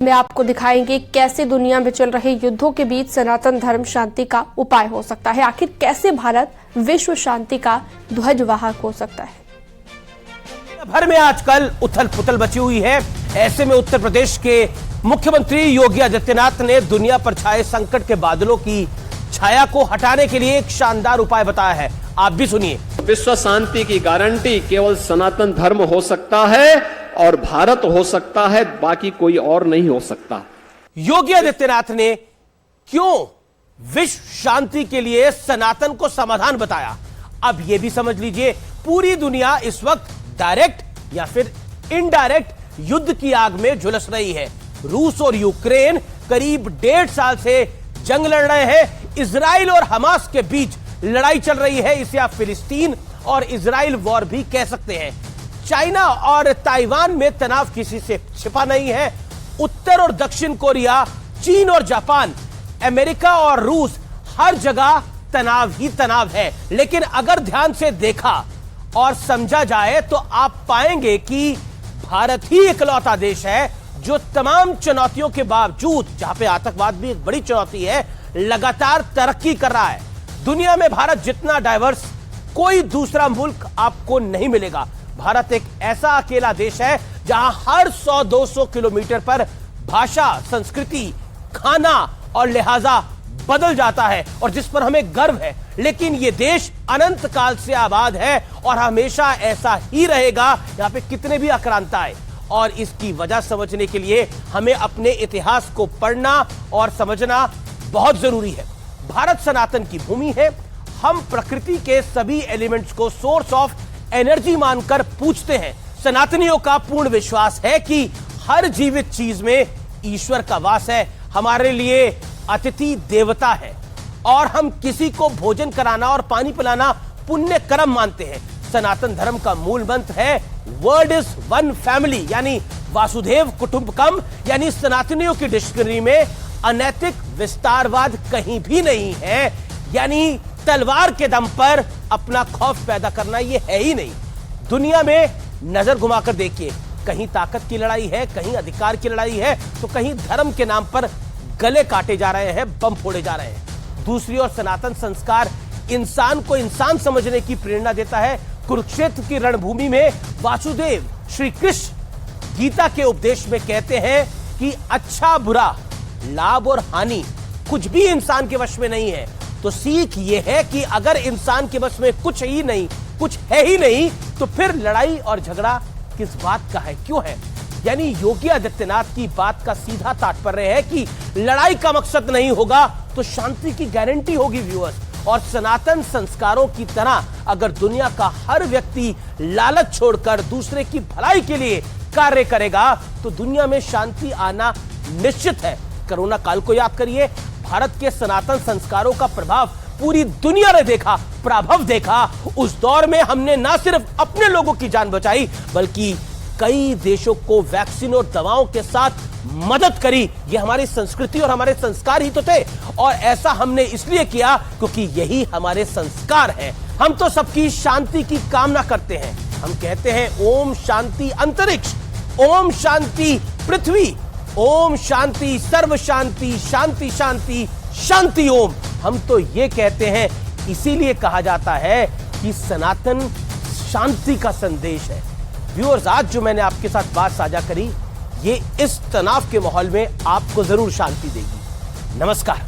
में आपको दिखाएंगे कैसे दुनिया में चल रहे युद्धों के बीच सनातन धर्म शांति का उपाय हो सकता है। आखिर कैसे भारत विश्व शांति का ध्वजवाहक हो सकता है। भर में आजकल उथल पुथल बची हुई है। ऐसे में उत्तर प्रदेश के मुख्यमंत्री योगी आदित्यनाथ ने दुनिया पर छाए संकट के बादलों की छाया को हटाने के लिए एक शानदार उपाय बताया है। आप भी सुनिए। विश्व शांति की गारंटी केवल सनातन धर्म हो सकता है और भारत हो सकता है, बाकी कोई और नहीं हो सकता। योगी आदित्यनाथ ने क्यों विश्व शांति के लिए सनातन को समाधान बताया, अब यह भी समझ लीजिए। पूरी दुनिया इस वक्त डायरेक्ट या फिर इनडायरेक्ट युद्ध की आग में झुलस रही है। रूस और यूक्रेन करीब 1.5 साल से जंग लड़ रहे हैं। इजराइल और हमास के बीच लड़ाई चल रही है। इसे आप फिलिस्तीन और इजराइल वॉर भी कह सकते हैं। चाइना और ताइवान में तनाव किसी से छिपा नहीं है। उत्तर और दक्षिण कोरिया, चीन और जापान, अमेरिका और रूस, हर जगह तनाव ही तनाव है। लेकिन अगर ध्यान से देखा और समझा जाए तो आप पाएंगे कि भारत ही इकलौता देश है जो तमाम चुनौतियों के बावजूद, जहां पे आतंकवाद भी एक बड़ी चुनौती है, लगातार तरक्की कर रहा है। दुनिया में भारत जितना डाइवर्स कोई दूसरा मुल्क आपको नहीं मिलेगा। भारत एक ऐसा अकेला देश है जहां हर 100-200 किलोमीटर पर भाषा, संस्कृति, खाना और लिहाजा बदल जाता है और जिस पर हमें गर्व है। लेकिन यह देश अनंत काल से आबाद है और हमेशा ऐसा ही रहेगा। यहां पे कितने भी आक्रांता आए, और इसकी वजह समझने के लिए हमें अपने इतिहास को पढ़ना और समझना बहुत जरूरी है। भारत सनातन की भूमि है। हम प्रकृति के सभी एलिमेंट्स को सोर्स ऑफ एनर्जी मानकर पूजते हैं। सनातनियों का पूर्ण विश्वास है कि हर जीवित चीज में ईश्वर का वास है। हमारे लिए अतिथि देवता है और हम किसी को भोजन कराना और पानी पिलाना पुण्य कर्म मानते हैं। सनातन धर्म का मूल मंत्र है वर्ड इज वन फैमिली, यानी वासुदेव कुटुंबकम। यानी सनातनियों की डिक्शनरी में अनैतिक विस्तारवाद कहीं भी नहीं है। यानी तलवार के दम पर अपना खौफ पैदा करना यह है ही नहीं। दुनिया में नजर घुमाकर देखिए, कहीं ताकत की लड़ाई है, कहीं अधिकार की लड़ाई है, तो कहीं धर्म के नाम पर गले काटे जा रहे हैं, बम फोड़े जा रहे हैं। दूसरी ओर सनातन संस्कार इंसान को इंसान समझने की प्रेरणा देता है। कुरुक्षेत्र की रणभूमि में वासुदेव श्री कृष्ण गीता के उपदेश में कहते हैं कि अच्छा बुरा, लाभ और हानि कुछ भी इंसान के वश में नहीं है। तो सीख यह है कि अगर इंसान के वश में कुछ ही नहीं, कुछ है ही नहीं, तो फिर लड़ाई और झगड़ा किस बात का है, क्यों है। यानी योगी आदित्यनाथ की बात का सीधा तात्पर्य है कि लड़ाई का मकसद नहीं होगा तो शांति की गारंटी होगी व्यूअर्स। और सनातन संस्कारों की तरह अगर दुनिया का हर व्यक्ति लालच छोड़कर दूसरे की भलाई के लिए कार्य करेगा तो दुनिया में शांति आना निश्चित है। कोरोना काल को याद करिए, भारत के सनातन संस्कारों का प्रभाव पूरी दुनिया ने देखा, प्रभाव देखा। उस दौर में हमने न सिर्फ अपने लोगों की जान बचाई बल्कि कई देशों को वैक्सीन और दवाओं के साथ मदद करी। ये हमारी संस्कृति और हमारे संस्कार ही तो थे, और ऐसा हमने इसलिए किया क्योंकि यही हमारे संस्कार हैं। हम तो सबकी शांति की कामना करते हैं। हम कहते हैं ओम शांति अंतरिक्ष, ओम शांति पृथ्वी, ओम शांति सर्व शांति, शांति शांति शांति ओम। हम तो ये कहते हैं, इसीलिए कहा जाता है कि सनातन शांति का संदेश है। व्यूअर्स, आज जो मैंने आपके साथ बात साझा करी, ये इस तनाव के माहौल में आपको जरूर शांति देगी। नमस्कार।